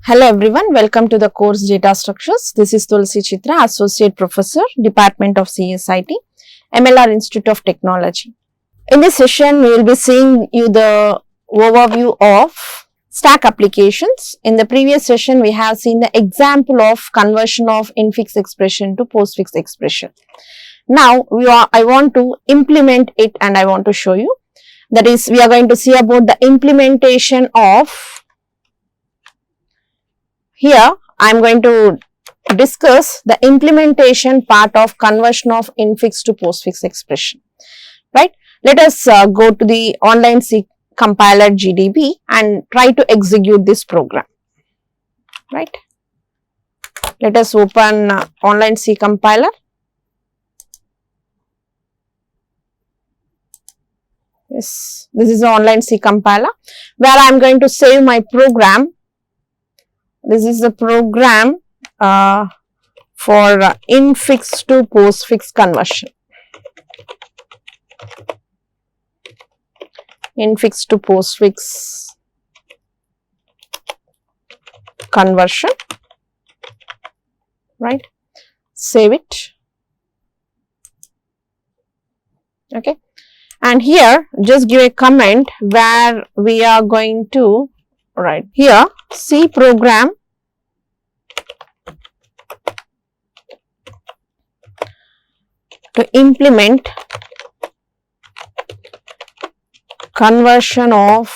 Hello everyone, welcome to the course Data Structures. This is Thulasi Chitra, Associate Professor, Department of CSIT, MLR Institute of Technology. In this session, we will be seeing you the overview of stack applications. In the previous session, we have seen the example of conversion of infix expression to postfix expression. Now, I want to implement it and I want to show you. That is, we are going to see about the implementation of. Here, I am going to discuss the implementation part of conversion of infix to postfix expression, right. Let us go to the online C compiler GDB and try to execute this program, right. Let us open online C compiler. Yes, this is the online C compiler where I am going to save my program. This is the program for infix to postfix conversion. Infix to postfix conversion, right? Save it. Okay. And here, just give a comment where we are going to write here C program to implement conversion of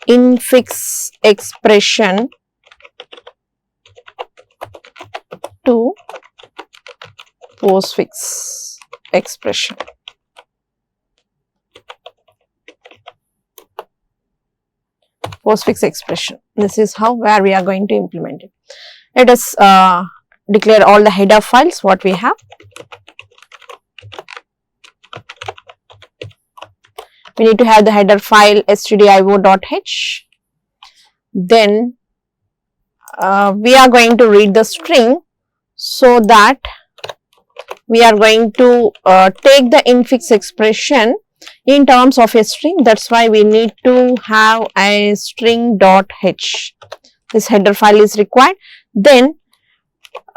infix expression to postfix expression. Postfix expression. This is where we are going to implement it. Let us declare all the header files what we have. We need to have the header file stdio.h. Then we are going to read the string so that we are going to take the infix expression in terms of a string. That's why we need to have a string.h. This header file is required. Then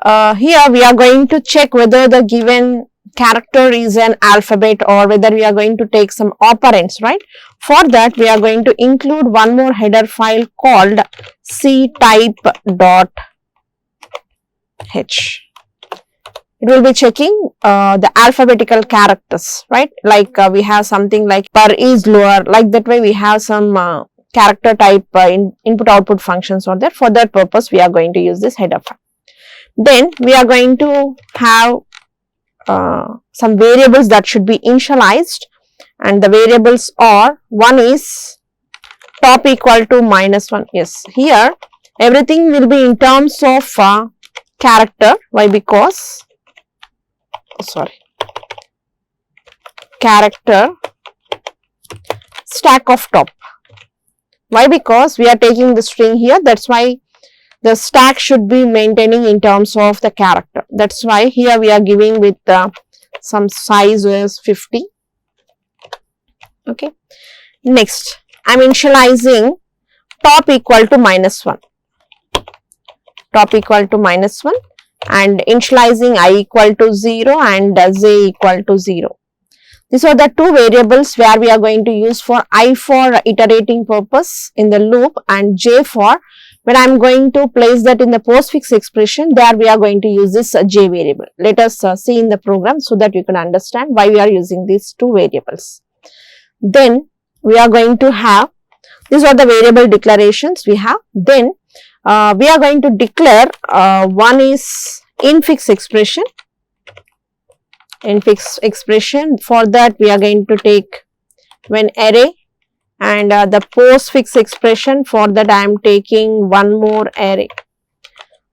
here we are going to check whether the given character is an alphabet or whether we are going to take some operands, right? For that, we are going to include one more header file called ctype.h. It will be checking the alphabetical characters, right? Like we have something like per is lower, like that way we have some character type input output functions are there. For that purpose, we are going to use this header file. Then we are going to have some variables that should be initialized, and the variables are, one is top equal to -1. Yes, here everything will be in terms of character. Why? Because character stack of top. Why? Because we are taking the string here. That's why the stack should be maintaining in terms of the character. That's why here we are giving with some size is 50. Okay. Next, I am initializing top equal to -1. Top equal to -1 and initializing I equal to 0 and j equal to 0. These are the two variables where we are going to use for I for iterating purpose in the loop and j for when I am going to place that in the postfix expression. There we are going to use this j variable. Let us see in the program so that you can understand why we are using these two variables. Then we are going to have, these are the variable declarations we have. Then we are going to declare one is infix expression. Infix expression, for that we are going to take when array, and the postfix expression, for that I am taking one more array.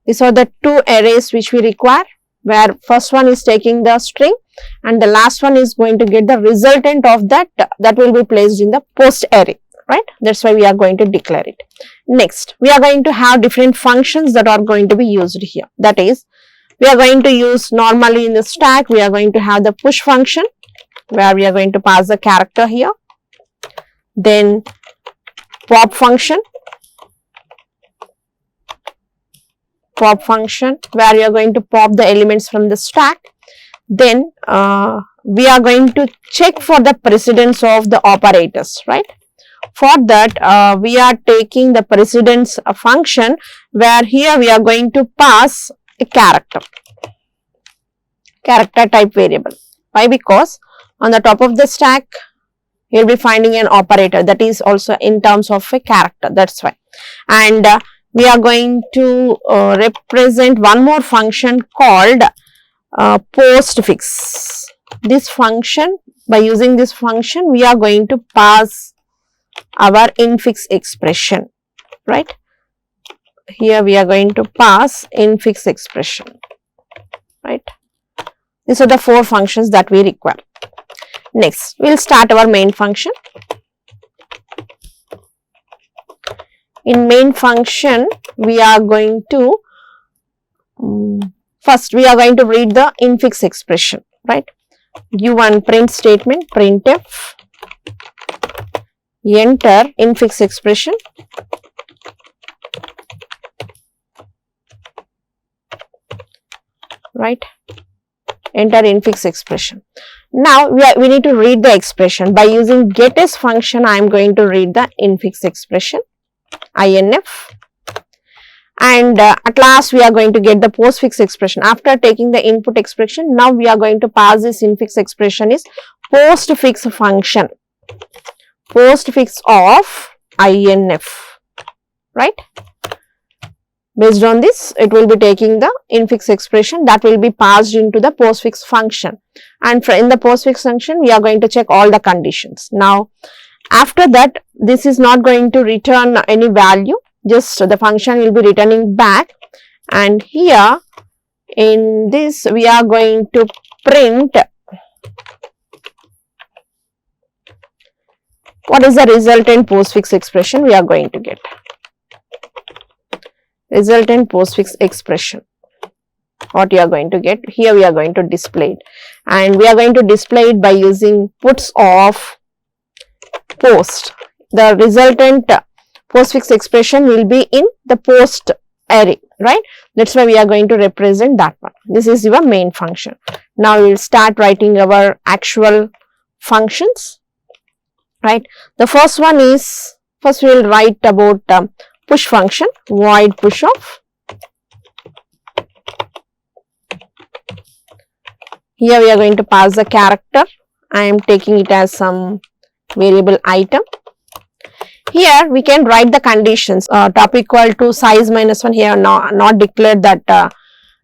These are the two arrays which we require, where first one is taking the string and the last one is going to get the resultant of that will be placed in the post array, right? That's why we are going to declare it. Next, we are going to have different functions that are going to be used here. That is, we are going to use normally in the stack, we are going to have the push function where we are going to pass the character here. Then pop function pop function where you are going to pop the elements from the stack. Then we are going to check for the precedence of the operators, right? For that, we are taking the precedence function where here we are going to pass a character type variable. Why? Because on the top of the stack, you will be finding an operator that is also in terms of a character. That's why. And we are going to represent one more function called Postfix. This function, by using this function, we are going to pass our infix expression, right? Here we are going to pass infix expression, right? These are the 4 functions that we require. Next, we will start our main function. In main function, we are going to first we are going to read the infix expression, right? Give one print statement, printf, enter infix expression, right? Enter infix expression. Now we need to read the expression. By using getS function, I am going to read the infix expression, inf, and at last we are going to get the postfix expression. After taking the input expression, now we are going to pass this infix expression is postfix function, postfix of inf, right? Based on this, it will be taking the infix expression that will be passed into the postfix function, and in the postfix function we are going to check all the conditions. Now after that, this is not going to return any value, just the function will be returning back, and here in this we are going to print what is the resultant postfix expression we are going to get. Resultant postfix expression, what you are going to get, here we are going to display it, and we are going to display it by using puts of post. The resultant postfix expression will be in the post array, right? That's why we are going to represent that one. This is your main function. Now we will start writing our actual functions, right? The first one is, first we will write about push function, void push of. Here we are going to pass the character. I am taking it as some variable item. Here we can write the conditions, top equal to size minus 1. Here not declared that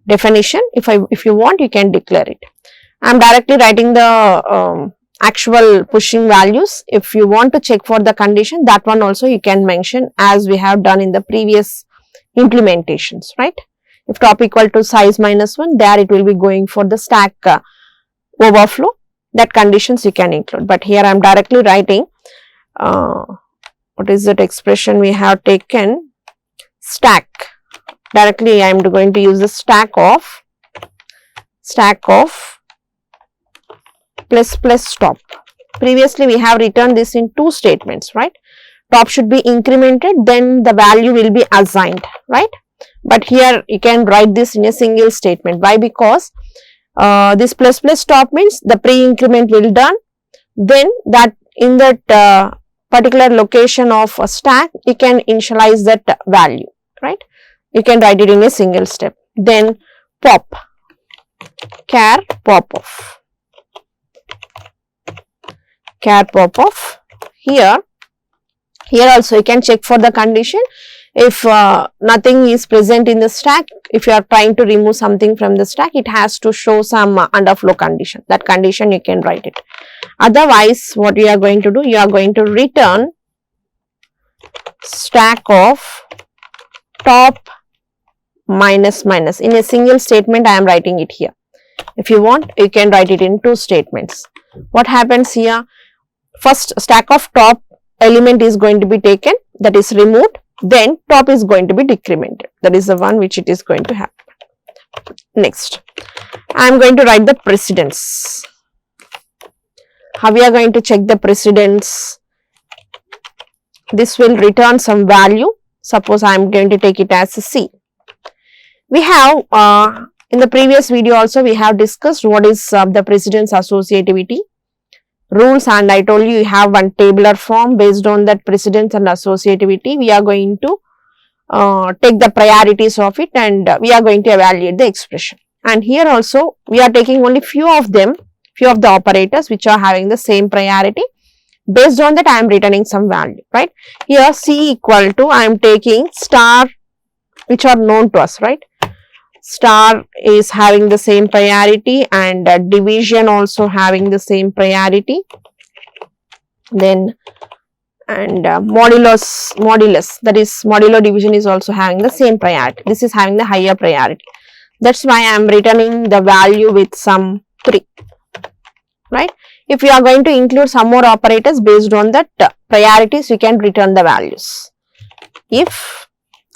definition. If you want, you can declare it. I am directly writing the actual pushing values. If you want to check for the condition, that one also you can mention as we have done in the previous implementations, right? If top equal to size minus 1, there it will be going for the stack overflow. That conditions you can include, but here I am directly writing what is that expression we have taken, stack. Directly I am going to use the stack of plus top. Previously we have written this in 2 statements, right? Top should be incremented, then the value will be assigned, right? But here you can write this in a single statement. Why? Because this plus top means the pre-increment will done, then that in that particular location of a stack you can initialize that value, right? You can write it in a single step. Then pop, char pop off. Char pop off. Here also you can check for the condition. If nothing is present in the stack, if you are trying to remove something from the stack, it has to show some underflow condition. That condition you can write it. Otherwise, what you are going to do, you are going to return stack of top minus minus. In a single statement I am writing it here. If you want, you can write it in 2 statements. What happens here? First, stack of top element is going to be taken, that is removed, then top is going to be decremented. That is the one which it is going to happen. Next, I am going to write the precedence. How we are going to check the precedence? This will return some value. Suppose I am going to take it as a C. We have in the previous video also we have discussed what is the precedence associativity rules, and I told you have one tabular form. Based on that precedence and associativity, we are going to take the priorities of it, and we are going to evaluate the expression. And here also we are taking only few of them, few of the operators which are having the same priority. Based on that I am returning some value, right? Here C equal to, I am taking star which are known to us, right? Star is having the same priority, and division also having the same priority. Then and modulus, that is modulo division, is also having the same priority. This is having the higher priority. That's why I am returning the value with some 3, right? If we are going to include some more operators based on that priorities, we can return the values. If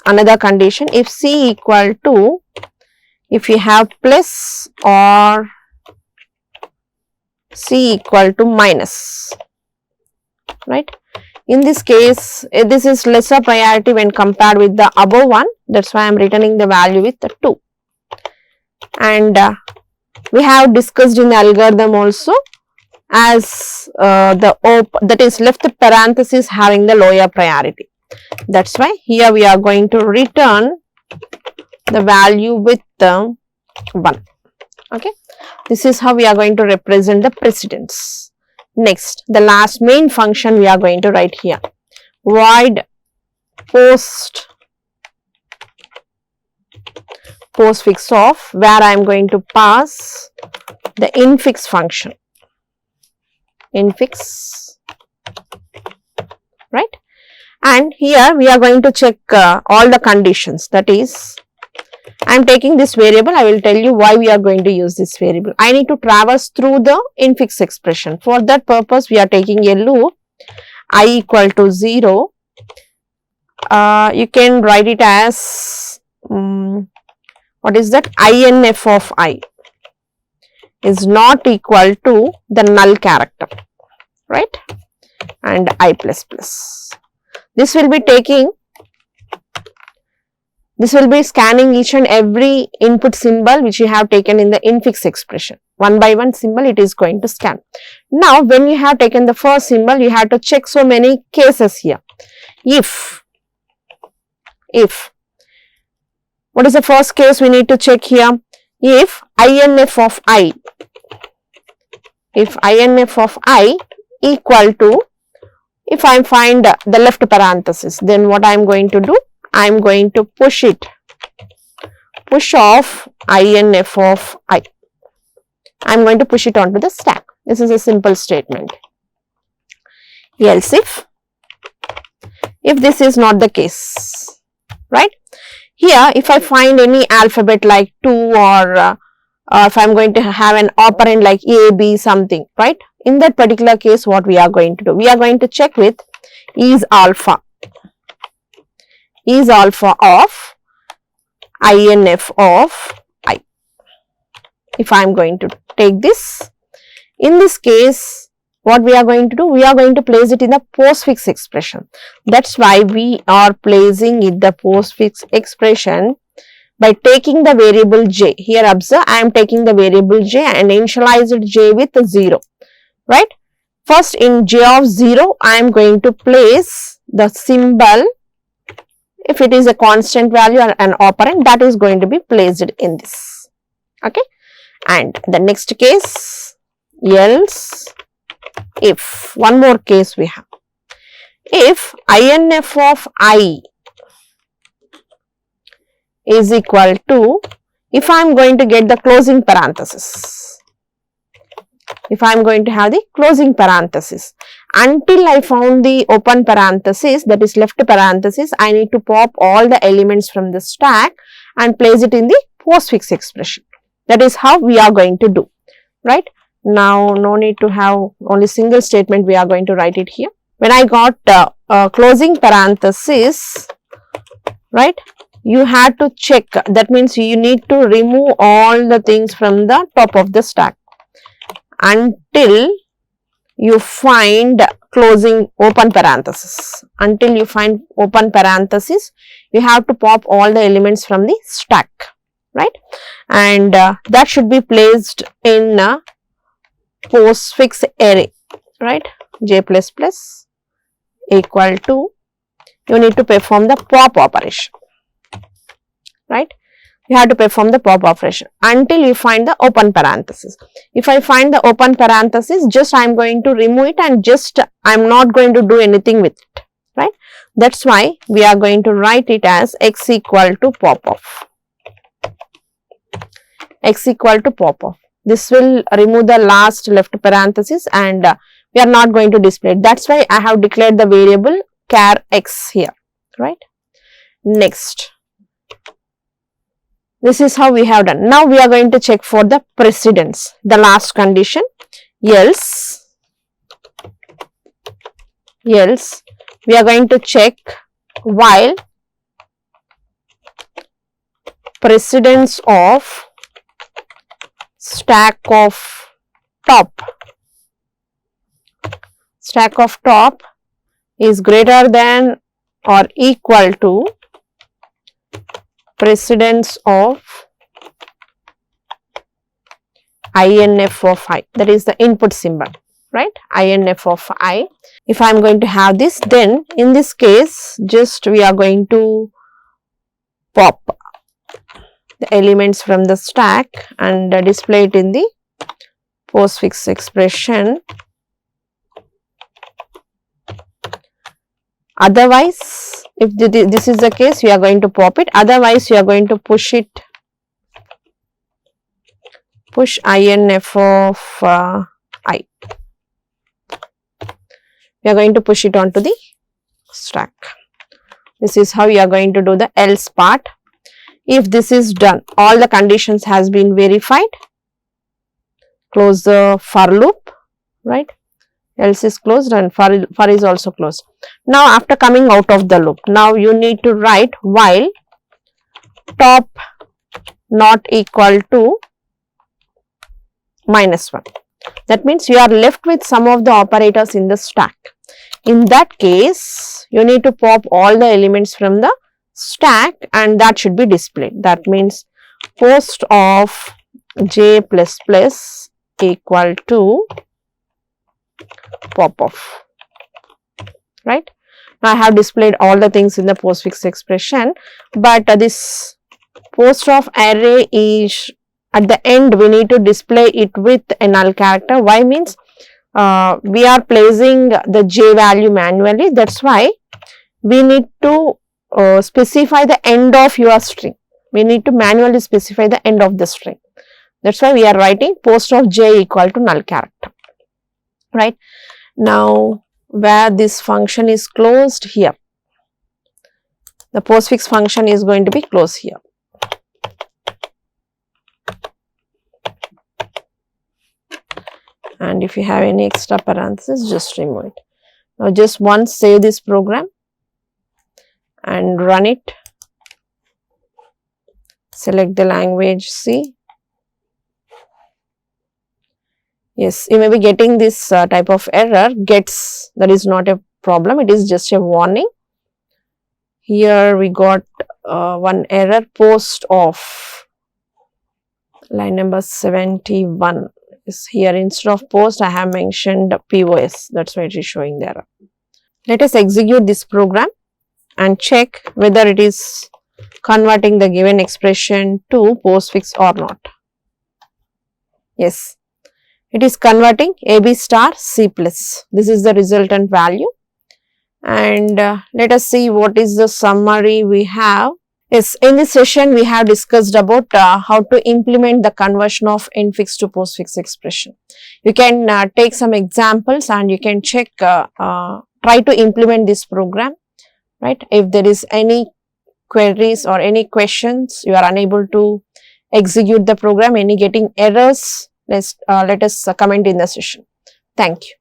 another condition, if C equal to, if you have plus or C equal to minus, right? In this case, this is lesser priority when compared with the above one. That's why I am returning the value with the 2. And we have discussed in the algorithm also, as that is left parenthesis having the lower priority. That's why here we are going to return the value with the 1. Okay, this is how we are going to represent the precedence. Next, the last main function we are going to write here, void postfix of, where I am going to pass the infix function. Infix, right? And here we are going to check all the conditions. That is, I am taking this variable. I will tell you why we are going to use this variable. I need to traverse through the infix expression. For that purpose, we are taking a loop I equal to 0. You can write it as what is that? INF of I is not equal to the null character, right? And I plus plus. This will be taking, this will be scanning each and every input symbol which you have taken in the infix expression. One by one symbol it is going to scan. Now, when you have taken the first symbol, you have to check so many cases here. If, what is the first case we need to check here? If INF of I, if INF of I equal to, if I find the left parenthesis, then what I am going to do? I am going to push off INF of I. I am going to push it onto the stack. This is a simple statement. Else if this is not the case, right? Here, if I find any alphabet like 2 or if I am going to have an operand like A, B, something, right? In that particular case, what we are going to do? We are going to check with is alpha of INF of I. If I am going to take this, in this case, what we are going to do? We are going to place it in the postfix expression. That's why we are placing it the postfix expression by taking the variable j. Here observe, I am taking the variable j and initialized j with 0, right? First in j of 0, I am going to place the symbol. If it is a constant value or an operand, that is going to be placed in this. Okay. And the next case, else if, one more case we have. If INF of I is equal to, if I am going to get the closing parenthesis, if I am going to have the closing parenthesis, until I found the open parenthesis, that is left parenthesis, I need to pop all the elements from the stack and place it in the postfix expression. That is how we are going to do, right? Now, no need to have only single statement, we are going to write it here. When I got closing parenthesis, right, you had to check, that means you need to remove all the things from the top of the stack until you find closing open parenthesis. Until you find open parenthesis, you have to pop all the elements from the stack. right? And that should be placed in a postfix array, right? J++ equal to, you need to perform the pop operation, right? You have to perform the pop operation until you find the open parenthesis. If I find the open parenthesis, just I am going to remove it and just I am not going to do anything with it, right? That's why we are going to write it as x equal to pop off. X equal to pop off. This will remove the last left parenthesis and we are not going to display it. That's why I have declared the variable char x here, right? Next, this is how we have done. Now we are going to check for the precedence, the last condition, else we are going to check while precedence of stack of top is greater than or equal to precedence of INF of I, that is the input symbol, right? INF of I. If I am going to have this, then in this case just we are going to pop the elements from the stack and display it in the postfix expression. Otherwise, if this is the case, you are going to pop it. Otherwise, you are going to push it, push INF of I. We are going to push it onto the stack. This is how you are going to do the else part. If this is done, all the conditions has been verified, close the for loop, right? Else is closed and for is also closed. Now after coming out of the loop, now you need to write while top not equal to -1. That means you are left with some of the operators in the stack. In that case, you need to pop all the elements from the stack and that should be displayed. That means post of J++ equal to pop off, right? Now I have displayed all the things in the postfix expression, but this post of array is at the end we need to display it with a null character. Why means we are placing the J value manually. That's why we need to specify the end of your string. We need to manually specify the end of the string. That's why we are writing post of J equal to null character, right? Now where this function is closed here, the postfix function is going to be closed here. And if you have any extra parenthesis, just remove it. Now just once save this program and run it. Select the language C. Yes, you may be getting this type of error, gets, that is not a problem, it is just a warning. Here we got one error, post of line number 71 is here. Instead of post I have mentioned POS, that's why it is showing the error. Let us execute this program and check whether it is converting the given expression to postfix or not. Yes, it is converting AB star C+. This is the resultant value. And let us see what is the summary we have. Yes, in this session we have discussed about how to implement the conversion of infix to postfix expression. You can take some examples and you can check, try to implement this program, right? If there is any queries or any questions, you are unable to execute the program, any getting errors, let us comment in the session. Thank you.